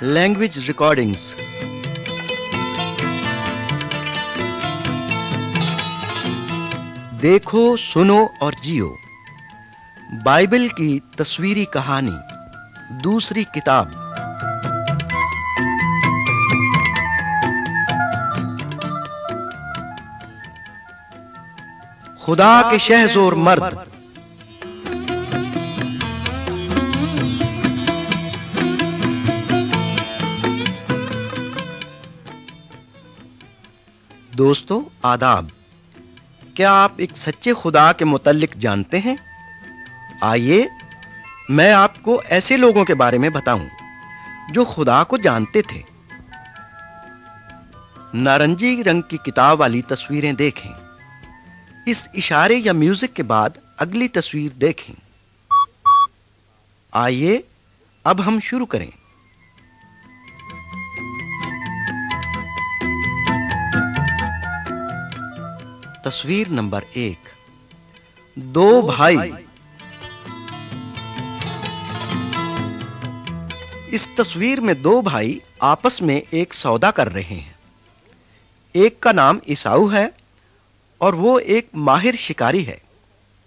Language recordings. دیکھو، سنو اور جیو، بائبل کی تصویری کہانی، دوسری کتاب۔ خدا کے شہزور مرد۔ دوستو، آداب۔ کیا آپ ایک سچے خدا کے متعلق جانتے ہیں؟ آئیے میں آپ کو ایسے لوگوں کے بارے میں بتاؤں جو خدا کو جانتے تھے۔ نارنجی رنگ کی کتاب والی تصویریں دیکھیں۔ اس اشارے یا میوزک کے بعد اگلی تصویر دیکھیں۔ آئیے اب ہم شروع کریں۔ تصویر نمبر 1، دو بھائی۔ اس تصویر میں دو بھائی آپس میں ایک سودا کر رہے ہیں۔ ایک کا نام عیساؤ ہے اور وہ ایک ماہر شکاری ہے۔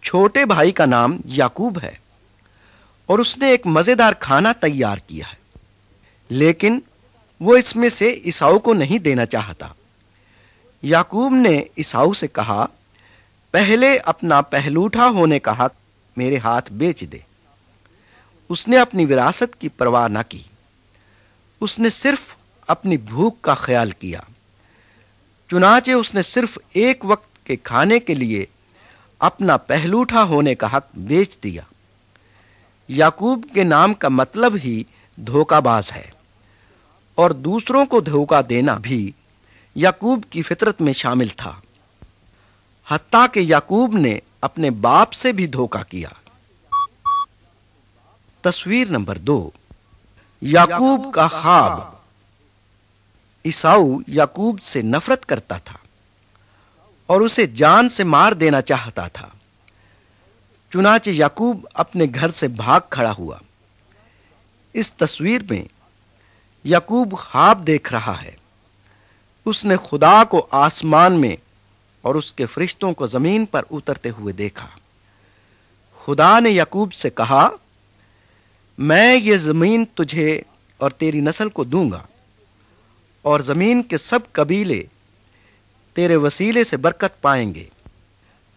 چھوٹے بھائی کا نام یعقوب ہے اور اس نے ایک مزیدار کھانا تیار کیا ہے، لیکن وہ اس میں سے عیساؤ کو نہیں دینا چاہتا۔ یعقوب نے عیساؤ سے کہا، پہلے اپنا پہلوٹا ہونے کا حق میرے ہاتھ بیچ دے۔ اس نے اپنی وراثت کی پرواہ نہ کی، اس نے صرف اپنی بھوک کا خیال کیا۔ چنانچہ اس نے صرف ایک وقت کے کھانے کے لیے اپنا پہلوٹا ہونے کا حق بیچ دیا۔ یعقوب کے نام کا مطلب ہی دھوکہ باز ہے، اور دوسروں کو دھوکہ دینا بھی یعقوب کی فطرت میں شامل تھا۔ حتیٰ کہ یعقوب نے اپنے باپ سے بھی دھوکہ کیا۔ تصویر نمبر 2، یعقوب کا خواب۔ عیساؤ یعقوب سے نفرت کرتا تھا اور اسے جان سے مار دینا چاہتا تھا۔ چنانچہ یعقوب اپنے گھر سے بھاگ کھڑا ہوا۔ اس تصویر میں یعقوب خواب دیکھ رہا ہے۔ اس نے خدا کو آسمان میں اور اس کے فرشتوں کو زمین پر اترتے ہوئے دیکھا۔ خدا نے یعقوب سے کہا، میں یہ زمین تجھے اور تیری نسل کو دوں گا، اور زمین کے سب قبیلے تیرے وسیلے سے برکت پائیں گے۔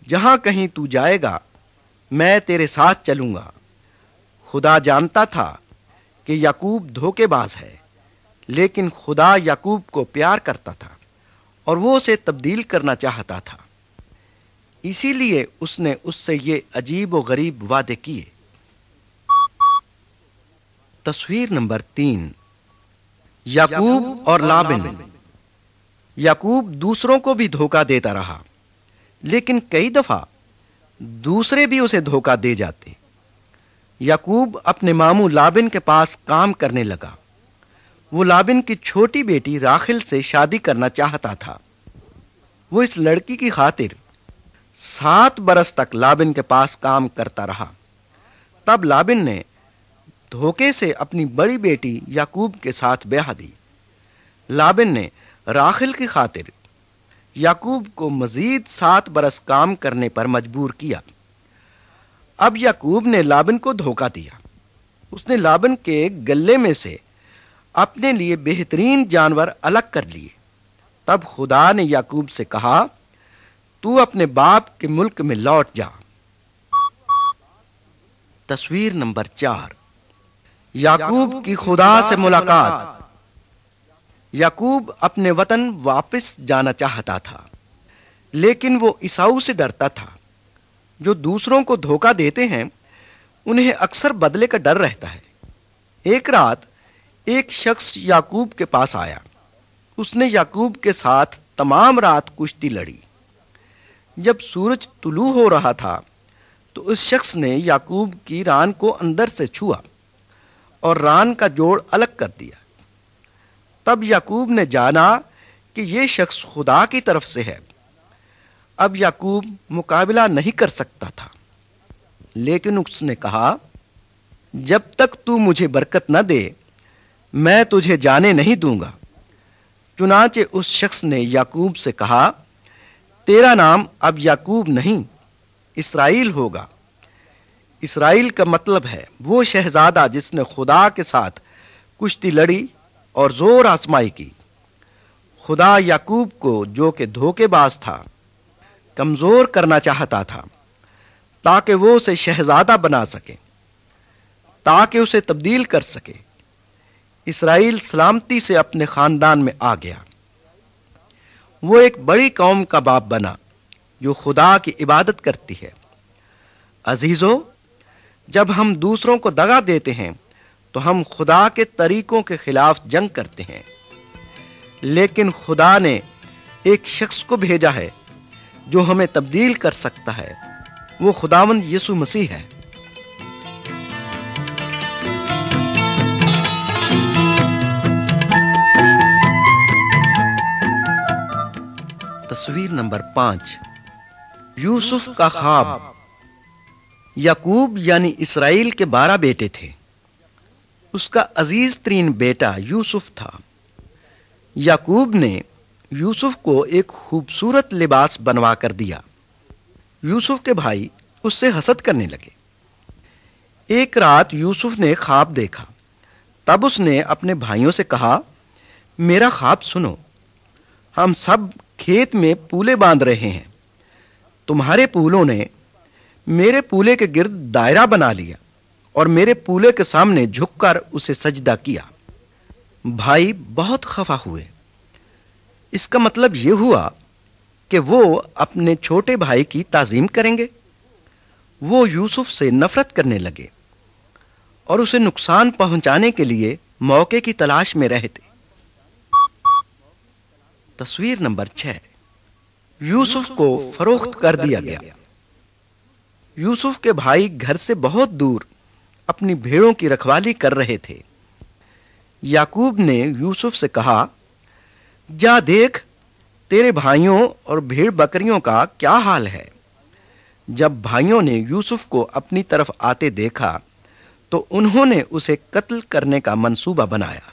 جہاں کہیں تو جائے گا میں تیرے ساتھ چلوں گا۔ خدا جانتا تھا کہ یعقوب دھوکے باز ہے، لیکن خدا یعقوب کو پیار کرتا تھا اور وہ اسے تبدیل کرنا چاہتا تھا۔ اسی لیے اس نے اس سے یہ عجیب و غریب وعدے کیے۔ تصویر نمبر 3، یعقوب اور لابن۔ یعقوب دوسروں کو بھی دھوکہ دیتا رہا، لیکن کئی دفعہ دوسرے بھی اسے دھوکہ دے جاتے۔ یعقوب اپنے ماموں لابن کے پاس کام کرنے لگا۔ وہ لابن کی چھوٹی بیٹی راخل سے شادی کرنا چاہتا تھا۔ وہ اس لڑکی کی خاطر 7 برس تک لابن کے پاس کام کرتا رہا۔ تب لابن نے دھوکے سے اپنی بڑی بیٹی یعقوب کے ساتھ بیاہ دی۔ لابن نے راخل کی خاطر یعقوب کو مزید 7 برس کام کرنے پر مجبور کیا۔ اب یعقوب نے لابن کو دھوکہ دیا۔ اس نے لابن کے گلے میں سے اپنے لیے بہترین جانور الگ کر لیے۔ تب خدا نے یعقوب سے کہا، تو اپنے باپ کے ملک میں لوٹ جا۔ تصویر نمبر 4، یعقوب کی خدا سے ملاقات۔ یعقوب اپنے وطن واپس جانا چاہتا تھا، لیکن وہ عیساؤ سے ڈرتا تھا۔ جو دوسروں کو دھوکہ دیتے ہیں انہیں اکثر بدلے کا ڈر رہتا ہے۔ ایک رات ایک شخص یعقوب کے پاس آیا۔ اس نے یعقوب کے ساتھ تمام رات کشتی لڑی۔ جب سورج طلوع ہو رہا تھا تو اس شخص نے یعقوب کی ران کو اندر سے چھوا اور ران کا جوڑ الگ کر دیا۔ تب یعقوب نے جانا کہ یہ شخص خدا کی طرف سے ہے۔ اب یعقوب مقابلہ نہیں کر سکتا تھا، لیکن اس نے کہا، جب تک تو مجھے برکت نہ دے میں تجھے جانے نہیں دوں گا۔ چنانچہ اس شخص نے یعقوب سے کہا، تیرا نام اب یعقوب نہیں، اسرائیل ہوگا۔ اسرائیل کا مطلب ہے وہ شہزادہ جس نے خدا کے ساتھ کشتی لڑی اور زور آزمائی کی۔ خدا یعقوب کو، جو کہ دھوکے باز تھا، کمزور کرنا چاہتا تھا تاکہ وہ اسے شہزادہ بنا سکے، تاکہ اسے تبدیل کر سکے۔ اسرائیل سلامتی سے اپنے خاندان میں آ گیا۔ وہ ایک بڑی قوم کا باپ بنا جو خدا کی عبادت کرتی ہے۔ عزیزو، جب ہم دوسروں کو دغا دیتے ہیں تو ہم خدا کے طریقوں کے خلاف جنگ کرتے ہیں، لیکن خدا نے ایک شخص کو بھیجا ہے جو ہمیں تبدیل کر سکتا ہے۔ وہ خداوند یسوع مسیح ہے۔ تصویر نمبر 5، یوسف کا خواب۔ یعقوب یعنی اسرائیل کے 12 بیٹے تھے۔ اس کا عزیز ترین بیٹا یوسف تھا۔ یعقوب نے یوسف کو ایک خوبصورت لباس بنوا کر دیا۔ یوسف کے بھائی اس سے حسد کرنے لگے۔ ایک رات یوسف نے خواب دیکھا۔ تب اس نے اپنے بھائیوں سے کہا، میرا خواب سنو۔ ہم سب کھیت میں پولے باندھ رہے ہیں۔ تمہارے پولوں نے میرے پولے کے گرد دائرہ بنا لیا اور میرے پولے کے سامنے جھک کر اسے سجدہ کیا۔ بھائی بہت خفا ہوئے۔ اس کا مطلب یہ ہوا کہ وہ اپنے چھوٹے بھائی کی تعظیم کریں گے۔ وہ یوسف سے نفرت کرنے لگے اور اسے نقصان پہنچانے کے لیے موقع کی تلاش میں رہتے۔ تصویر نمبر 6، یوسف کو فروخت کر دیا گیا۔ یوسف کے بھائی گھر سے بہت دور اپنی بھیڑوں کی رکھوالی کر رہے تھے۔ یعقوب نے یوسف سے کہا، جا دیکھ تیرے بھائیوں اور بھیڑ بکریوں کا کیا حال ہے۔ جب بھائیوں نے یوسف کو اپنی طرف آتے دیکھا تو انہوں نے اسے قتل کرنے کا منصوبہ بنایا۔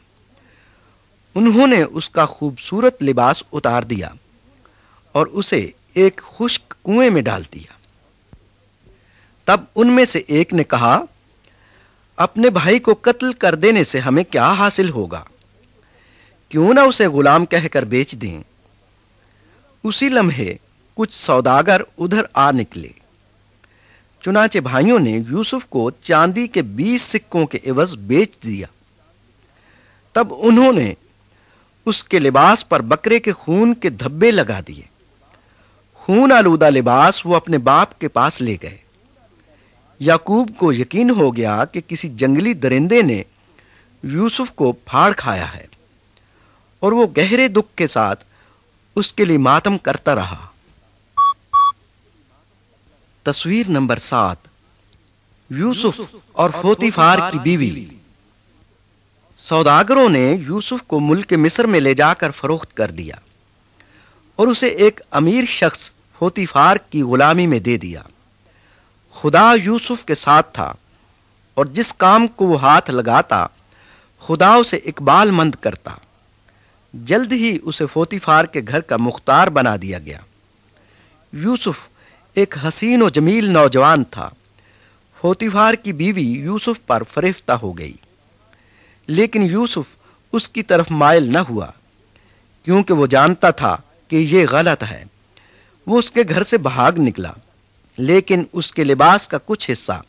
انہوں نے اس کا خوبصورت لباس اتار دیا اور اسے ایک خشک کنویں میں ڈال دیا۔ تب ان میں سے ایک نے کہا، اپنے بھائی کو قتل کر دینے سے ہمیں کیا حاصل ہوگا؟ کیوں نہ اسے غلام کہہ کر بیچ دیں۔ اسی لمحے کچھ سوداگر ادھر آ نکلے۔ چنانچہ بھائیوں نے یوسف کو چاندی کے 20 سکوں کے عوض بیچ دیا۔ تب انہوں نے اس کے لباس پر بکرے کے خون کے دھبے لگا دیے۔ خون آلودہ لباس وہ اپنے باپ کے پاس لے گئے۔ یعقوب کو یقین ہو گیا کہ کسی جنگلی درندے نے یوسف کو پھاڑ کھایا ہے، اور وہ گہرے دکھ کے ساتھ اس کے لیے ماتم کرتا رہا۔ تصویر نمبر 7، یوسف اور پوتیفار کی بیوی۔ سوداگروں نے یوسف کو ملک مصر میں لے جا کر فروخت کر دیا اور اسے ایک امیر شخص پوتیفار کی غلامی میں دے دیا۔ خدا یوسف کے ساتھ تھا، اور جس کام کو وہ ہاتھ لگاتا خدا اسے اقبال مند کرتا۔ جلد ہی اسے پوتیفار کے گھر کا مختار بنا دیا گیا۔ یوسف ایک حسین و جمیل نوجوان تھا۔ پوتیفار کی بیوی یوسف پر فریفتہ ہو گئی، لیکن یوسف اس کی طرف مائل نہ ہوا، کیونکہ وہ جانتا تھا کہ یہ غلط ہے۔ وہ اس کے گھر سے بھاگ نکلا، لیکن اس کے لباس کا کچھ حصہ